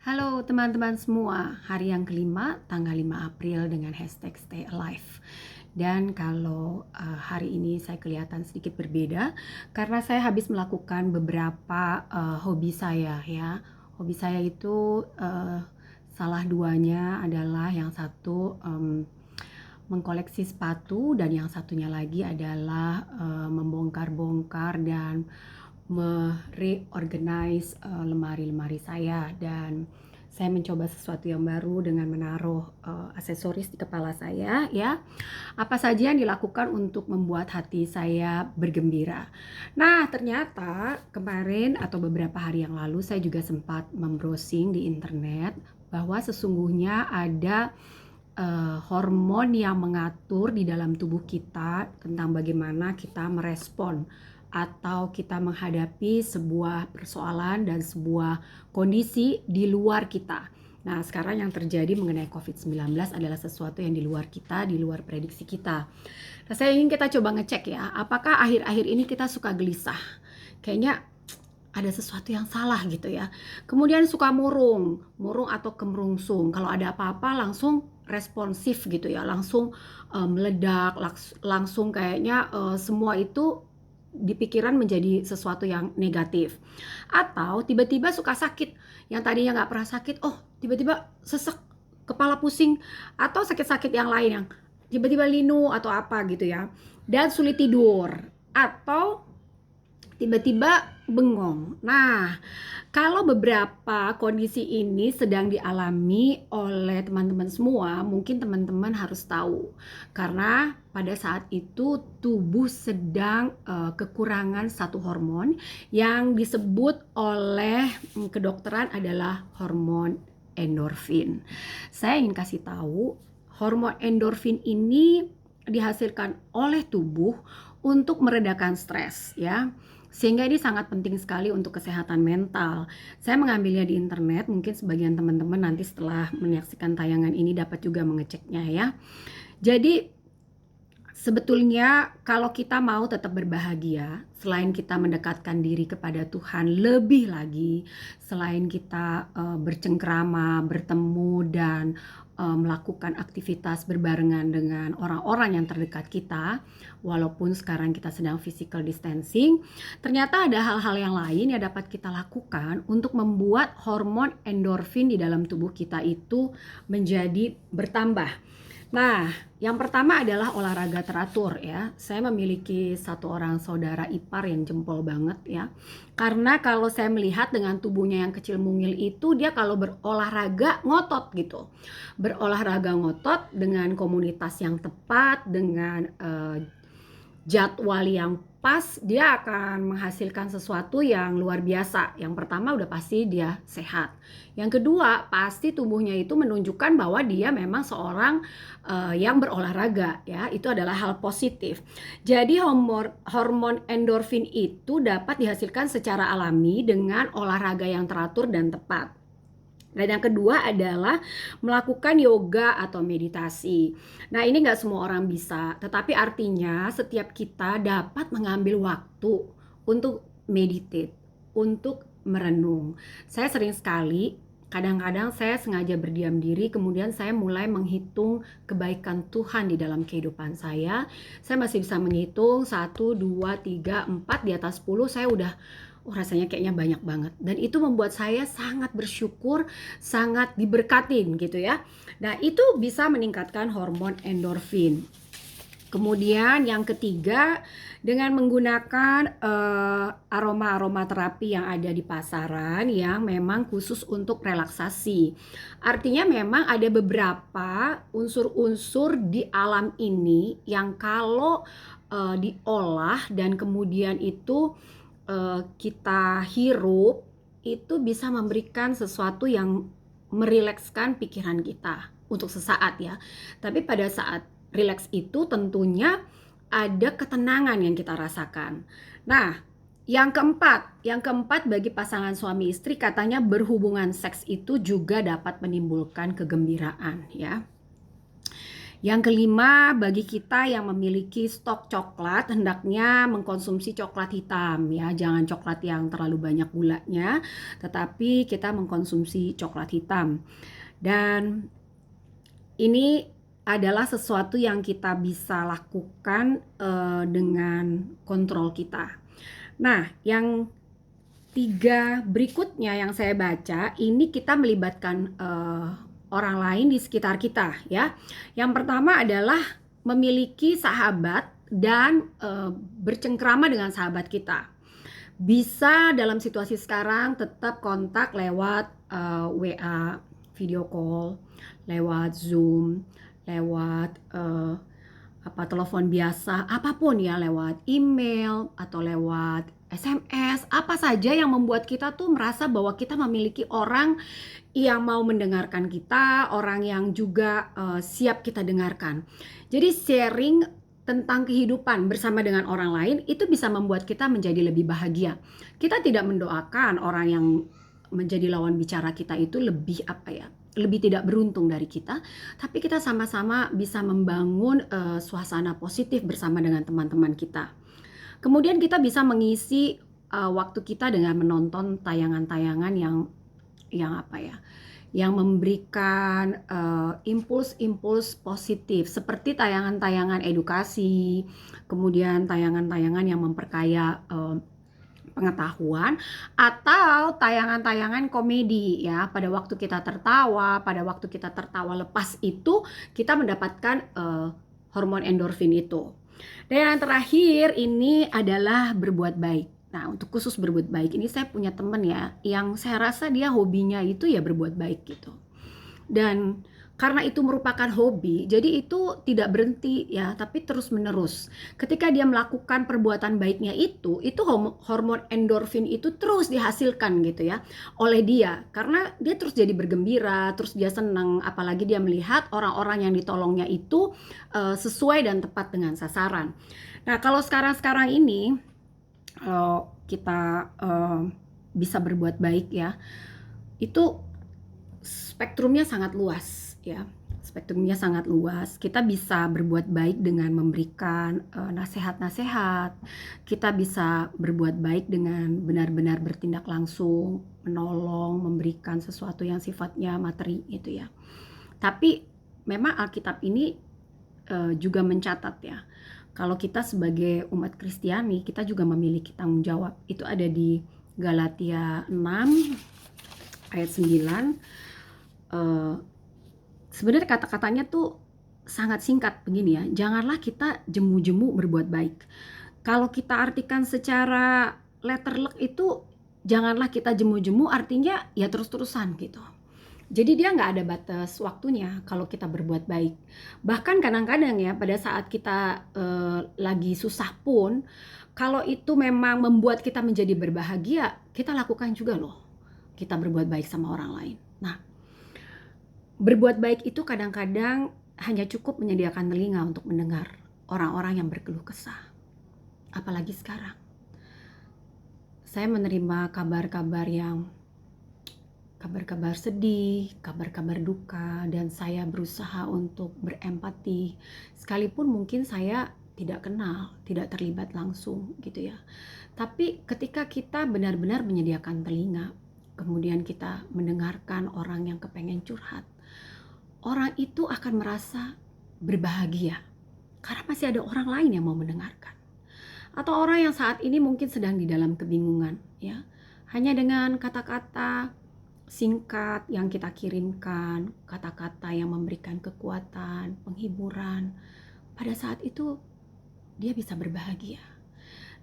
Halo teman-teman semua, hari yang kelima tanggal 5 April dengan hashtag Stay Alive. Dan kalau hari ini saya kelihatan sedikit berbeda karena saya habis melakukan beberapa hobi saya ya. Hobi saya itu salah duanya adalah yang satu mengkoleksi sepatu dan yang satunya lagi adalah membongkar-bongkar dan mereorganize lemari-lemari saya, dan saya mencoba sesuatu yang baru dengan menaruh aksesoris di kepala saya ya. Apa saja yang dilakukan untuk membuat hati saya bergembira. Nah, ternyata kemarin atau beberapa hari yang lalu saya juga sempat membrowsing di internet bahwa sesungguhnya ada hormon yang mengatur di dalam tubuh kita tentang bagaimana kita merespon atau kita menghadapi sebuah persoalan dan sebuah kondisi di luar kita. Nah, sekarang yang terjadi mengenai COVID-19 adalah sesuatu yang di luar kita, di luar prediksi kita. Nah, saya ingin kita coba ngecek ya, apakah akhir-akhir ini kita suka gelisah? Kayaknya ada sesuatu yang salah gitu ya. Kemudian suka murung atau kemerungsung. Kalau ada apa-apa langsung responsif gitu ya, langsung meledak, langsung kayaknya semua itu di pikiran menjadi sesuatu yang negatif. Atau tiba-tiba suka sakit, yang tadinya nggak pernah sakit, oh tiba-tiba sesek, kepala pusing, atau sakit-sakit yang lain yang tiba-tiba linu atau apa gitu ya. Dan sulit tidur, atau tiba-tiba bengong. Nah, kalau beberapa kondisi ini sedang dialami oleh teman-teman semua, mungkin teman-teman harus tahu. Karena pada saat itu tubuh sedang kekurangan satu hormon yang disebut oleh kedokteran adalah hormon endorfin. Saya ingin kasih tahu, hormon endorfin ini dihasilkan oleh tubuh untuk meredakan stres ya. Sehingga ini sangat penting sekali untuk kesehatan mental. Saya mengambilnya di internet, mungkin sebagian teman-teman nanti setelah menyaksikan tayangan ini dapat juga mengeceknya ya. Jadi sebetulnya kalau kita mau tetap berbahagia, selain kita mendekatkan diri kepada Tuhan lebih lagi, selain kita bercengkrama, bertemu dan melakukan aktivitas berbarengan dengan orang-orang yang terdekat kita, walaupun sekarang kita sedang physical distancing, ternyata ada hal-hal yang lain yang dapat kita lakukan untuk membuat hormon endorfin di dalam tubuh kita itu menjadi bertambah. Nah, yang pertama adalah olahraga teratur ya. Saya memiliki satu orang saudara ipar yang jempol banget ya. Karena kalau saya melihat dengan tubuhnya yang kecil mungil itu, dia kalau berolahraga ngotot gitu. Berolahraga ngotot dengan komunitas yang tepat, dengan jadwal yang pas, dia akan menghasilkan sesuatu yang luar biasa. Yang pertama udah pasti dia sehat. Yang kedua, pasti tubuhnya itu menunjukkan bahwa dia memang seorang yang berolahraga ya. Itu adalah hal positif. Jadi hormon endorfin itu dapat dihasilkan secara alami dengan olahraga yang teratur dan tepat. Dan yang kedua adalah melakukan yoga atau meditasi. Nah, ini nggak semua orang bisa, tetapi artinya setiap kita dapat mengambil waktu untuk meditate, untuk merenung. Saya sering sekali, kadang-kadang saya sengaja berdiam diri, kemudian saya mulai menghitung kebaikan Tuhan di dalam kehidupan saya. Saya masih bisa menghitung 1, 2, 3, 4, di atas 10 saya udah rasanya kayaknya banyak banget, dan itu membuat saya sangat bersyukur, sangat diberkatin gitu ya. Nah, itu bisa meningkatkan hormon endorfin. Kemudian yang ketiga, dengan menggunakan aroma terapi yang ada di pasaran yang memang khusus untuk relaksasi. Artinya memang ada beberapa unsur-unsur di alam ini yang kalau diolah dan kemudian itu kita hirup, itu bisa memberikan sesuatu yang merilekskan pikiran kita untuk sesaat ya. Tapi pada saat rileks itu tentunya ada ketenangan yang kita rasakan. Nah, yang keempat bagi pasangan suami istri, katanya berhubungan seks itu juga dapat menimbulkan kegembiraan ya. Yang kelima, bagi kita yang memiliki stok coklat, hendaknya mengkonsumsi coklat hitam ya, jangan coklat yang terlalu banyak gulanya, tetapi kita mengkonsumsi coklat hitam. Dan ini adalah sesuatu yang kita bisa lakukan dengan kontrol kita. Nah, yang tiga berikutnya yang saya baca, ini kita melibatkan orang lain di sekitar kita ya. Yang pertama adalah memiliki sahabat dan bercengkrama dengan sahabat kita. Bisa dalam situasi sekarang tetap kontak lewat WA, video call, lewat Zoom, lewat telepon biasa, apapun ya, lewat email atau lewat SMS, apa saja yang membuat kita tuh merasa bahwa kita memiliki orang yang mau mendengarkan kita, orang yang juga siap kita dengarkan. Jadi sharing tentang kehidupan bersama dengan orang lain itu bisa membuat kita menjadi lebih bahagia. Kita tidak mendoakan orang yang menjadi lawan bicara kita itu lebih lebih tidak beruntung dari kita, tapi kita sama-sama bisa membangun suasana positif bersama dengan teman-teman kita. Kemudian kita bisa mengisi waktu kita dengan menonton tayangan-tayangan yang memberikan impuls-impuls positif, seperti tayangan-tayangan edukasi, kemudian tayangan-tayangan yang memperkaya pengetahuan, atau tayangan-tayangan komedi ya. Pada waktu kita tertawa lepas itu kita mendapatkan hormon endorfin itu. Dan yang terakhir ini adalah berbuat baik. Nah, untuk khusus berbuat baik ini saya punya temen ya, yang saya rasa dia hobinya itu ya berbuat baik gitu. Dan karena itu merupakan hobi, jadi itu tidak berhenti ya, tapi terus menerus. Ketika dia melakukan perbuatan baiknya itu hormon endorfin itu terus dihasilkan gitu ya oleh dia, karena dia terus jadi bergembira, terus dia senang, apalagi dia melihat orang-orang yang ditolongnya itu sesuai dan tepat dengan sasaran. Nah, kalau sekarang ini kita bisa berbuat baik ya, itu spektrumnya sangat luas ya. Spektrumnya sangat luas. Kita bisa berbuat baik dengan memberikan nasihat-nasihat. Kita bisa berbuat baik dengan benar-benar bertindak langsung, menolong, memberikan sesuatu yang sifatnya materi gitu ya. Tapi memang Alkitab ini juga mencatat ya, kalau kita sebagai umat Kristiani, kita juga memiliki tanggung jawab. Itu ada di Galatia 6 ayat 9. Sebenarnya kata-katanya tuh sangat singkat begini ya, janganlah kita jemu-jemu berbuat baik. Kalau kita artikan secara letterlek itu, janganlah kita jemu-jemu artinya ya terus-terusan gitu. Jadi dia nggak ada batas waktunya kalau kita berbuat baik. Bahkan kadang-kadang ya, pada saat kita lagi susah pun, kalau itu memang membuat kita menjadi berbahagia, kita lakukan juga loh. Kita berbuat baik sama orang lain. Nah, berbuat baik itu kadang-kadang hanya cukup menyediakan telinga untuk mendengar orang-orang yang berkeluh kesah. Apalagi sekarang. Saya menerima kabar-kabar sedih, kabar-kabar duka, dan saya berusaha untuk berempati. Sekalipun mungkin saya tidak kenal, tidak terlibat langsung gitu ya. Tapi ketika kita benar-benar menyediakan telinga, kemudian kita mendengarkan orang yang kepengen curhat, orang itu akan merasa berbahagia karena masih ada orang lain yang mau mendengarkan. Atau orang yang saat ini mungkin sedang di dalam kebingungan ya, hanya dengan kata-kata singkat yang kita kirimkan, kata-kata yang memberikan kekuatan, penghiburan, pada saat itu dia bisa berbahagia.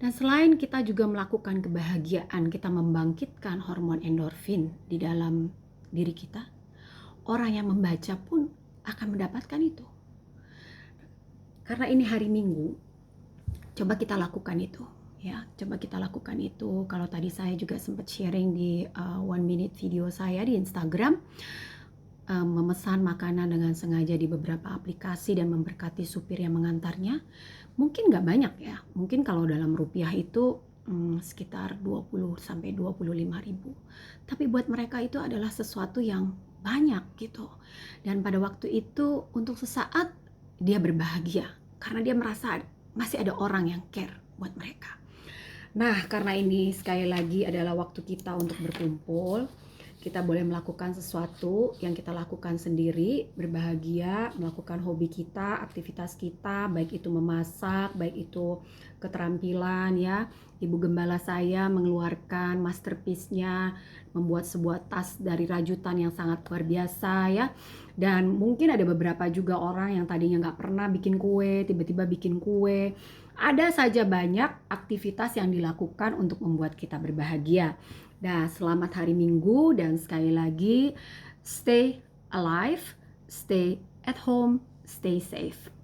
Dan selain kita juga melakukan kebahagiaan, kita membangkitkan hormon endorfin di dalam diri kita, orang yang membaca pun akan mendapatkan itu. Karena ini hari Minggu, coba kita lakukan itu ya, coba kita lakukan itu. Kalau tadi saya juga sempat sharing di 1 minute video saya di Instagram, memesan makanan dengan sengaja di beberapa aplikasi dan memberkati supir yang mengantarnya, mungkin nggak banyak ya, mungkin kalau dalam rupiah itu sekitar 20 sampai 25 ribu, tapi buat mereka itu adalah sesuatu yang banyak gitu. Dan pada waktu itu untuk sesaat dia berbahagia karena dia merasa masih ada orang yang care buat mereka. Nah, karena ini sekali lagi adalah waktu kita untuk berkumpul, kita boleh melakukan sesuatu yang kita lakukan sendiri, berbahagia, melakukan hobi kita, aktivitas kita, baik itu memasak, baik itu keterampilan ya. Ibu gembala saya mengeluarkan masterpiece-nya, membuat sebuah tas dari rajutan yang sangat luar biasa ya. Dan mungkin ada beberapa juga orang yang tadinya nggak pernah bikin kue, tiba-tiba bikin kue. Ada saja banyak aktivitas yang dilakukan untuk membuat kita berbahagia. Nah, selamat hari Minggu dan sekali lagi stay alive, stay at home, stay safe.